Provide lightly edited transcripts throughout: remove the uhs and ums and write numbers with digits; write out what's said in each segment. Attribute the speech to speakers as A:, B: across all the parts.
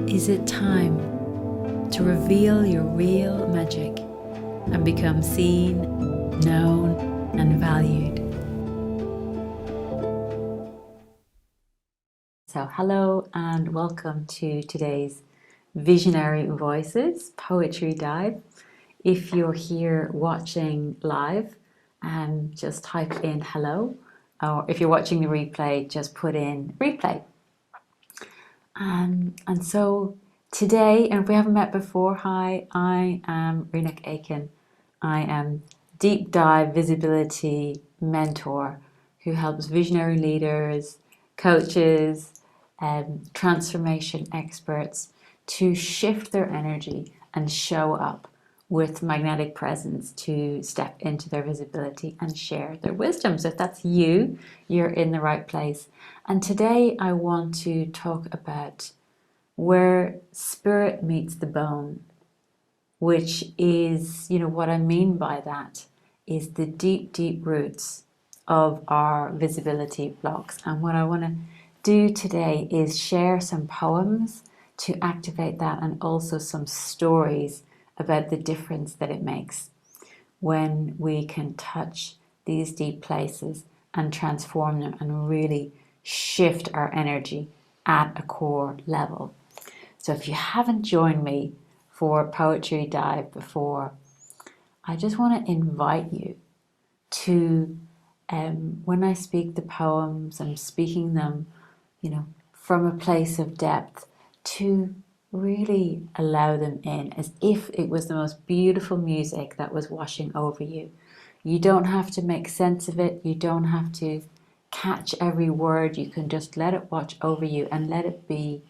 A: Is it time to reveal your real magic and become seen, known, and valued? So hello and welcome to today's Visionary Voices Poetry Dive. If you're here watching live, just type in hello, or if you're watching the replay, just put in replay. And so today, and if we haven't met before, hi, I am Rinek Aiken. I am deep dive visibility mentor who helps visionary leaders, coaches, transformation experts to shift their energy and show up with magnetic presence to step into their visibility and share their wisdom. So if that's you, you're in the right place. And today I want to talk about where spirit meets the bone, which is, what I mean by that is the deep, deep roots of our visibility blocks. And what I want to do today is share some poems to activate that, and also some stories about the difference that it makes when we can touch these deep places and transform them and really shift our energy at a core level. So if you haven't joined me for Poetry Dive before, I just want to invite you to, when I speak the poems, I'm speaking them, from a place of depth, to really allow them in as if it was the most beautiful music that was washing over you. You don't have to make sense of it. You don't have to catch every word. You can just let it wash over you and let it be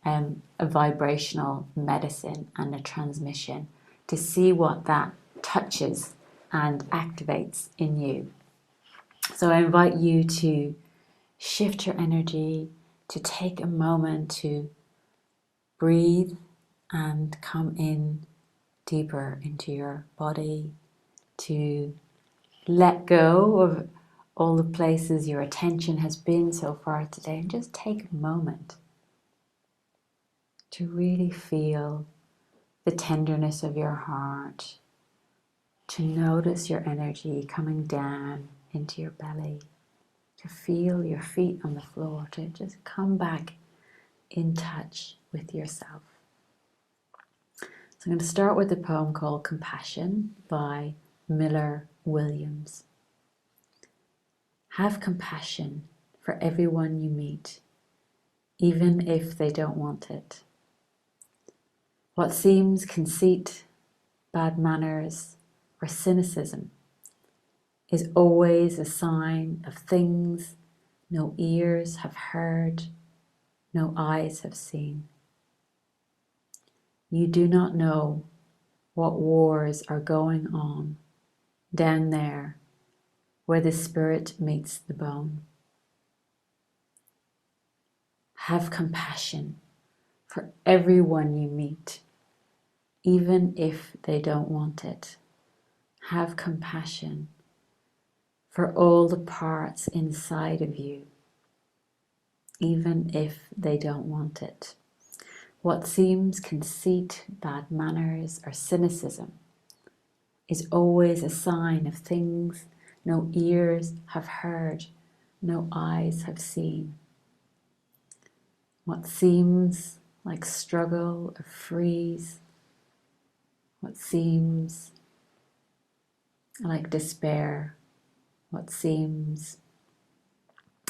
A: a vibrational medicine and a transmission to see what that touches and activates in you. So I invite you to shift your energy, to take a moment to breathe and come in deeper into your body, to let go of all the places your attention has been so far today, and just take a moment to really feel the tenderness of your heart, to notice your energy coming down into your belly, to feel your feet on the floor, to just come back in touch with yourself. So I'm going to start with a poem called Compassion by Miller Williams. Have compassion for everyone you meet, even if they don't want it. What seems conceit, bad manners, or cynicism is always a sign of things no ears have heard, no eyes have seen. You do not know what wars are going on down there where the spirit meets the bone. Have compassion for everyone you meet, even if they don't want it. Have compassion for all the parts inside of you, even if they don't want it. What seems conceit, bad manners, or cynicism is always a sign of things no ears have heard, no eyes have seen. What seems like struggle or freeze, what seems like despair, what seems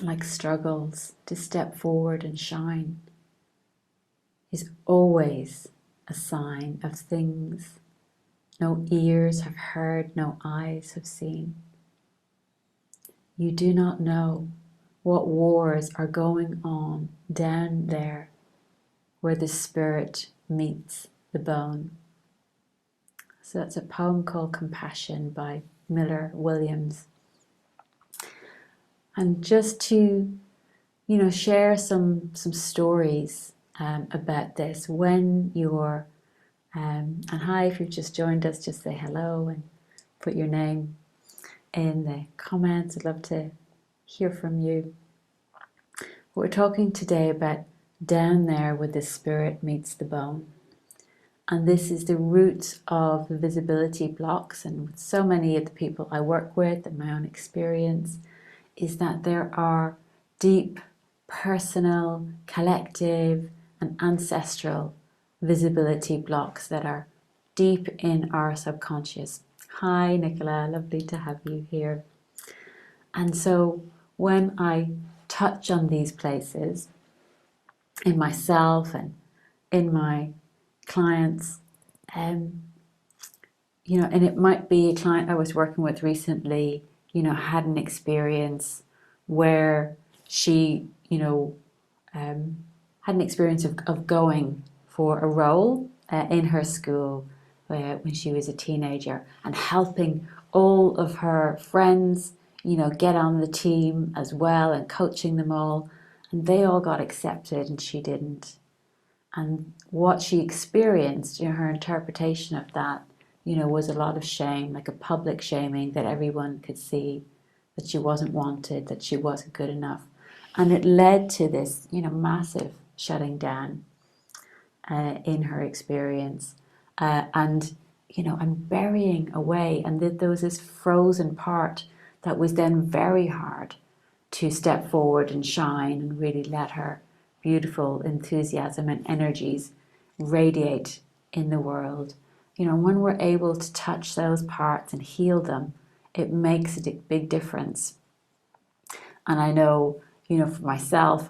A: like struggles to step forward and shine, is always a sign of things no ears have heard, no eyes have seen. You do not know what wars are going on down there where the spirit meets the bone. So that's a poem called Compassion by Miller Williams. And just to, share some stories about this when you're, and hi, if you've just joined us, just say hello and put your name in the comments. I'd love to hear from you. We're talking today about down there where the spirit meets the bone. And this is the root of the visibility blocks. And with so many of the people I work with and my own experience is that there are deep, personal, collective, and ancestral visibility blocks that are deep in our subconscious. Hi, Nicola, lovely to have you here. And so when I touch on these places in myself and in my clients, and it might be a client I was working with recently, had an experience where she, had an experience of going for a role in her school when she was a teenager and helping all of her friends, get on the team as well and coaching them all. And they all got accepted and she didn't. And what she experienced, her interpretation of that, was a lot of shame, like a public shaming that everyone could see that she wasn't wanted, that she wasn't good enough. And it led to this, massive shutting down in her experience. And burying away. And there was this frozen part that was then very hard to step forward and shine and really let her beautiful enthusiasm and energies radiate in the world. When we're able to touch those parts and heal them, it makes a big difference. And I know, for myself,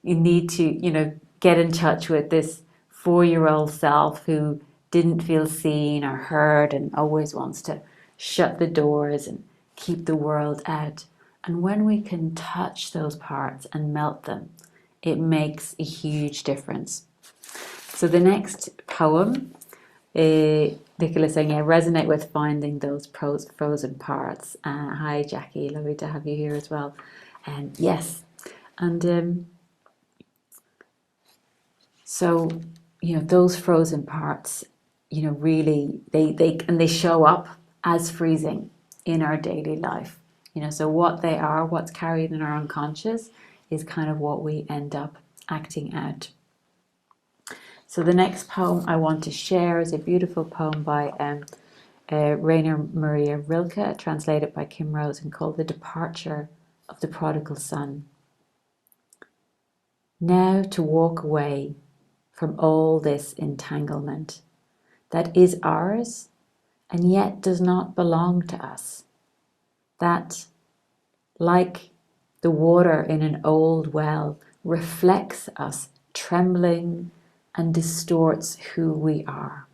A: you need to, get in touch with this 4-year-old self who didn't feel seen or heard and always wants to shut the doors and keep the world out. And when we can touch those parts and melt them, it makes a huge difference. So the next poem, Nicola's saying, resonate with finding those frozen parts. Hi, Jackie, lovely to have you here as well. Yes, and so those frozen parts, really they show up as freezing in our daily life. So what they are, what's carried in our unconscious, is kind of what we end up acting out. So the next poem I want to share is a beautiful poem by Rainer Maria Rilke, translated by Kim Rose, and called The Departure of the Prodigal Son. Now to walk away from all this entanglement that is ours and yet does not belong to us, that, like the water in an old well, reflects us trembling and distorts who we are.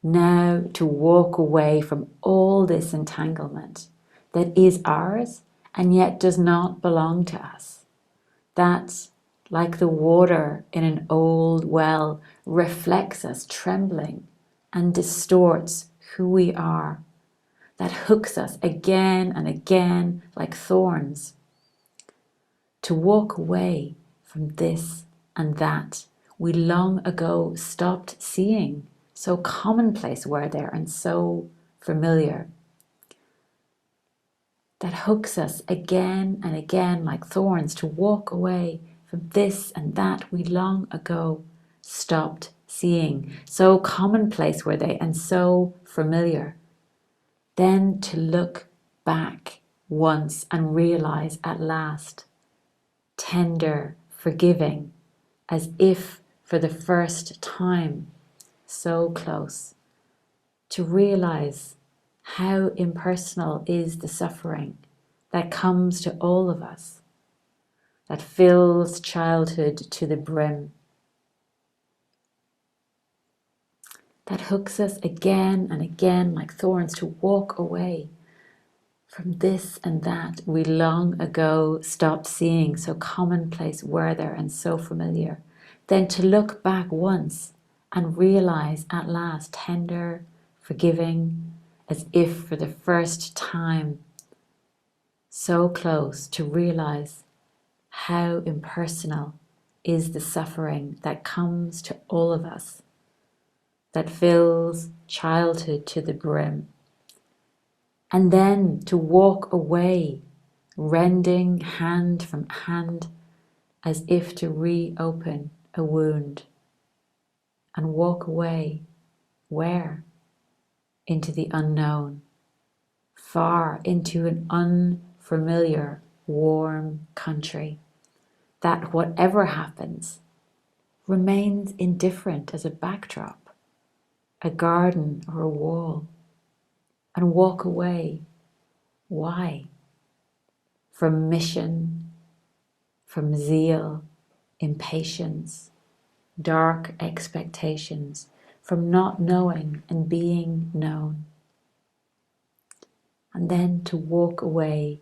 A: Now to walk away from all this entanglement that is ours and yet does not belong to us, that, like the water in an old well, reflects us trembling and distorts who we are, that hooks us again and again like thorns. To walk away from this and that we long ago stopped seeing, so commonplace were they and so familiar. That hooks us again and again like thorns, to walk away from this and that we long ago stopped seeing. So commonplace were they and so familiar. Then to look back once and realize at last, tender, forgiving, as if for the first time, so close, to realize how impersonal is the suffering that comes to all of us, that fills childhood to the brim, that hooks us again and again like thorns, to walk away from this and that we long ago stopped seeing, so commonplace were there and so familiar. Then to look back once and realize at last, tender, forgiving, as if for the first time, so close, to realize how impersonal is the suffering that comes to all of us, that fills childhood to the brim. And then to walk away, rending hand from hand as if to reopen a wound and walk away. Where? Into the unknown, far into an unfamiliar, warm country that, whatever happens, remains indifferent as a backdrop, a garden or a wall, and walk away. Why? From mission, from zeal, impatience, dark expectations, from not knowing and being known. And then to walk away,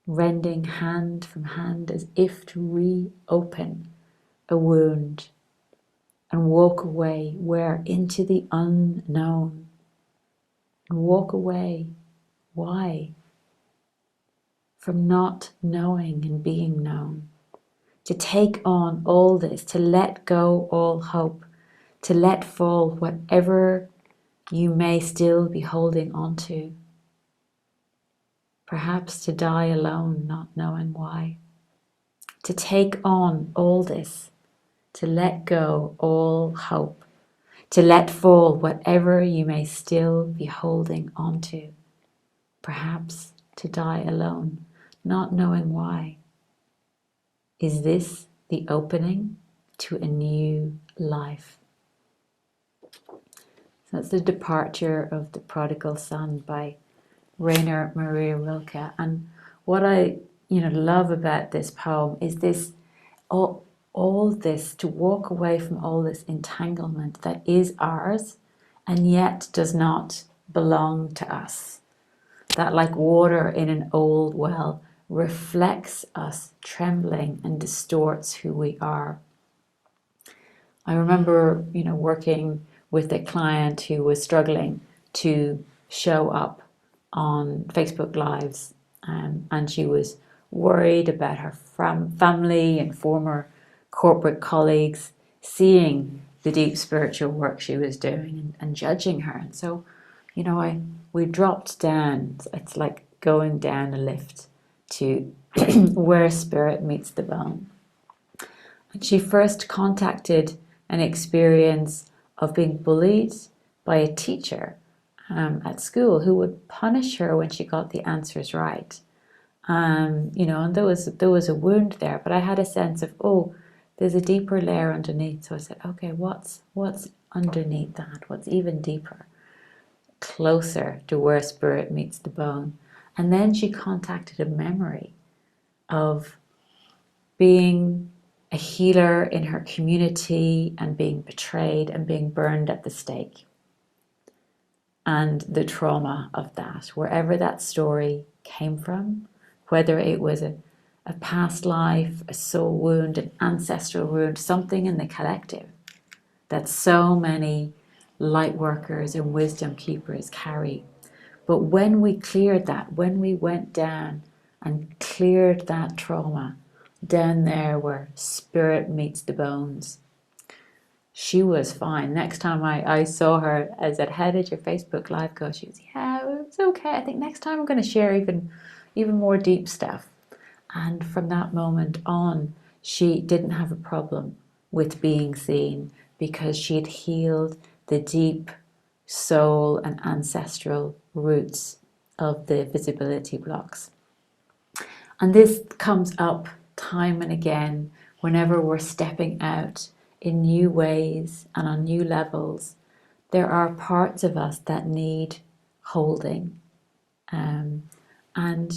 A: rending hand from hand as if to reopen a wound, and walk away where? Into the unknown. And walk away. Why? From not knowing and being known. To take on all this, to let go all hope, to let fall whatever you may still be holding on to. Perhaps to die alone, not knowing why. To take on all this, to let go all hope, to let fall whatever you may still be holding on to. Perhaps to die alone, not knowing why. Is this the opening to a new life? So that's the departure of the prodigal son by Rainer Maria Rilke. And what I love about this poem is this all this, to walk away from all this entanglement that is ours and yet does not belong to us. That, like water in an old well, reflects us trembling and distorts who we are. I remember, working with a client who was struggling to show up on Facebook Lives, and she was worried about her family and former corporate colleagues seeing the deep spiritual work she was doing and judging her. And so, we dropped down. It's like going down a lift to where spirit meets the bone. And she first contacted an experience of being bullied by a teacher at school who would punish her when she got the answers right. And there was a wound there, but I had a sense of, there's a deeper layer underneath. So I said, okay, what's underneath that? What's even deeper, closer to where spirit meets the bone? And then she contacted a memory of being a healer in her community and being betrayed and being burned at the stake. And the trauma of that, wherever that story came from, whether it was a past life, a soul wound, an ancestral wound, something in the collective that so many light workers and wisdom keepers carry. But when we cleared that, when we went down and cleared that trauma, down there where spirit meets the bones, she was fine. Next time I saw her, I said, how did your Facebook Live go? She was, yeah, it's okay. I think next time I'm going to share even more deep stuff. And from that moment on, she didn't have a problem with being seen because she had healed the deep soul and ancestral roots of the visibility blocks. And this comes up time and again whenever we're stepping out in new ways and on new levels. There are parts of us that need holding. And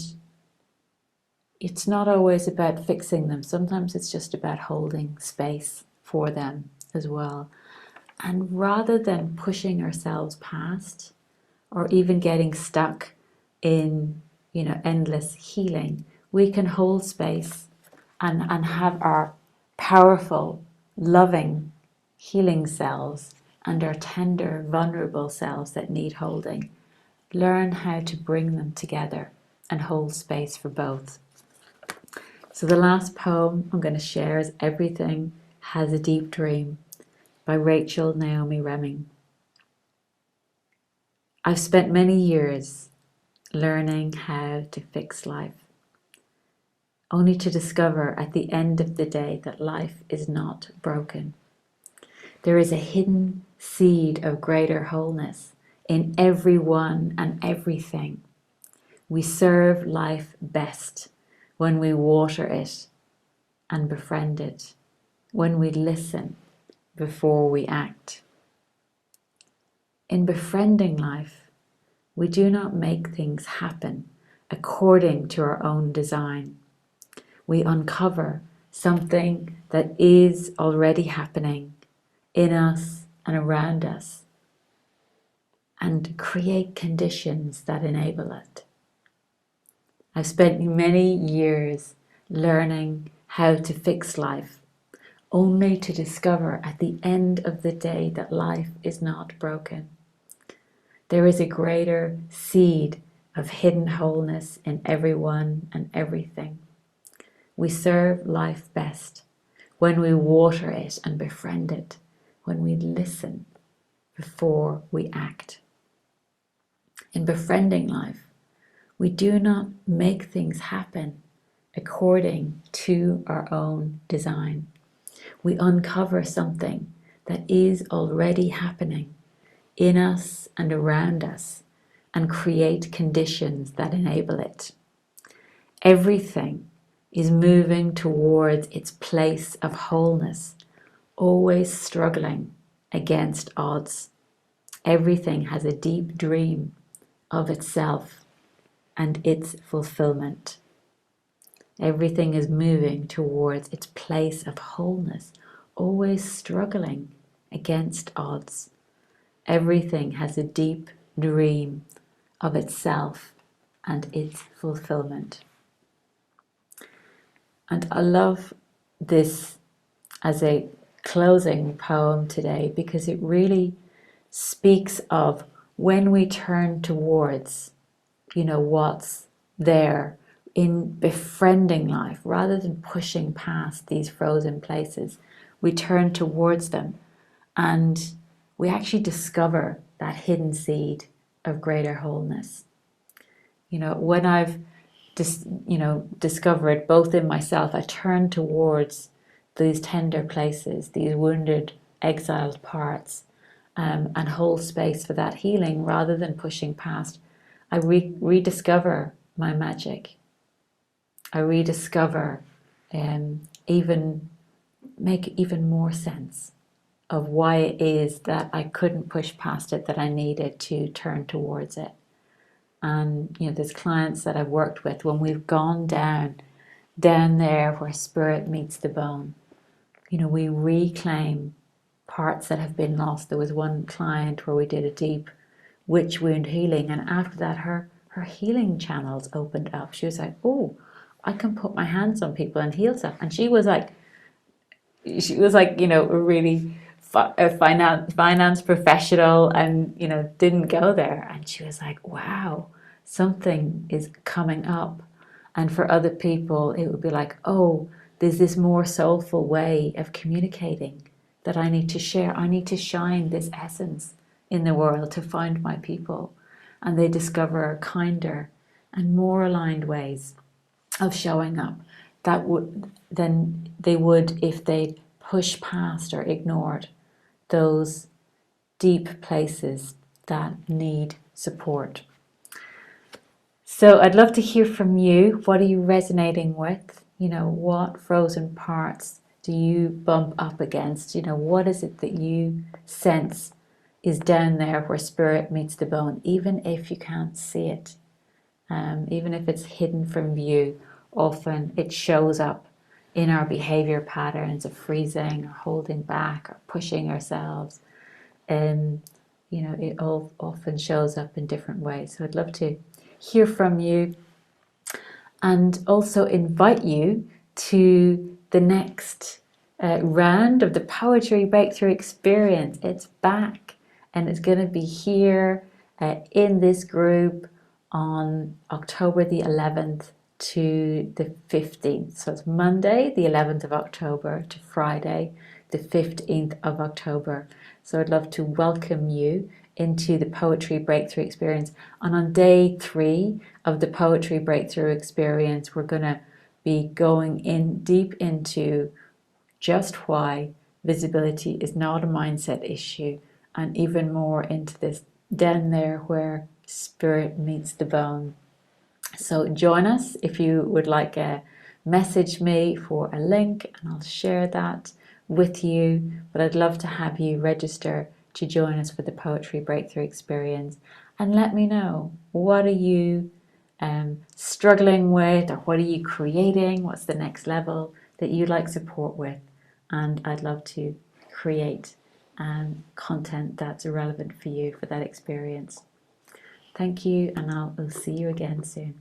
A: it's not always about fixing them. Sometimes it's just about holding space for them as well. And rather than pushing ourselves past or even getting stuck in, endless healing, we can hold space and have our powerful, loving, healing selves and our tender, vulnerable selves that need holding. Learn how to bring them together and hold space for both. So the last poem I'm going to share is Everything Has a Deep Dream by Rachel Naomi Reming. I've spent many years learning how to fix life. only to discover at the end of the day that life is not broken. There is a hidden seed of greater wholeness in everyone and everything. We serve life best when we water it and befriend it, when we listen before we act. In befriending life, we do not make things happen according to our own design. We uncover something that is already happening in us and around us and create conditions that enable it. I've spent many years learning how to fix life, only to discover at the end of the day that life is not broken. There is a greater seed of hidden wholeness in everyone and everything. We serve life best when we water it and befriend it, when we listen before we act. In befriending life, we do not make things happen according to our own design. We uncover something that is already happening in us and around us and create conditions that enable it. Everything is moving towards its place of wholeness, always struggling against odds. Everything has a deep dream of itself and its fulfillment. Everything is moving towards its place of wholeness, always struggling against odds. Everything has a deep dream of itself and its fulfillment. And I love this as a closing poem today because it really speaks of when we turn towards, what's there in befriending life, rather than pushing past these frozen places, we turn towards them and we actually discover that hidden seed of greater wholeness. When I've discovered both in myself, I turn towards these tender places, these wounded, exiled parts, and hold space for that healing rather than pushing past. I rediscover my magic. I rediscover even make even more sense of why it is that I couldn't push past it, that I needed to turn towards it. And there's clients that I've worked with when we've gone down there where spirit meets the bone. We reclaim parts that have been lost. There was one client where we did a deep witch wound healing, and after that her healing channels opened up. She was like, oh, I can put my hands on people and heal stuff. And she was like a really a finance professional, and didn't go there, and she was like, wow, something is coming up. And for other people it would be like, oh, there's this more soulful way of communicating that I need to share. I need to shine this essence in the world to find my people. And they discover kinder and more aligned ways of showing up than they would if they'd pushed past or ignored those deep places that need support. So I'd love to hear from you. What are you resonating with? What frozen parts do you bump up against? What is it that you sense is down there where spirit meets the bone, even if you can't see it, even if it's hidden from view? Often it shows up in our behavior patterns of freezing or holding back or pushing ourselves. It all often shows up in different ways. So I'd love to hear from you, and also invite you to the next round of the Poetry Breakthrough Experience. It's back, and it's going to be here in this group on October the 11th to the 15th. So it's Monday the 11th of October to Friday the 15th of October. So I'd love to welcome you into the Poetry Breakthrough Experience. And on day 3 of the Poetry Breakthrough Experience, we're going to be going in deep into just why visibility is not a mindset issue, and even more into this den there where spirit meets the bone. So join us if you would like a message me for a link, and I'll share that with you. But I'd love to have you register to join us for the Poetry Breakthrough Experience, and let me know, what are you struggling with, or what are you creating? What's the next level that you'd like support with? And I'd love to create content that's relevant for you for that experience. Thank you, and I'll see you again soon.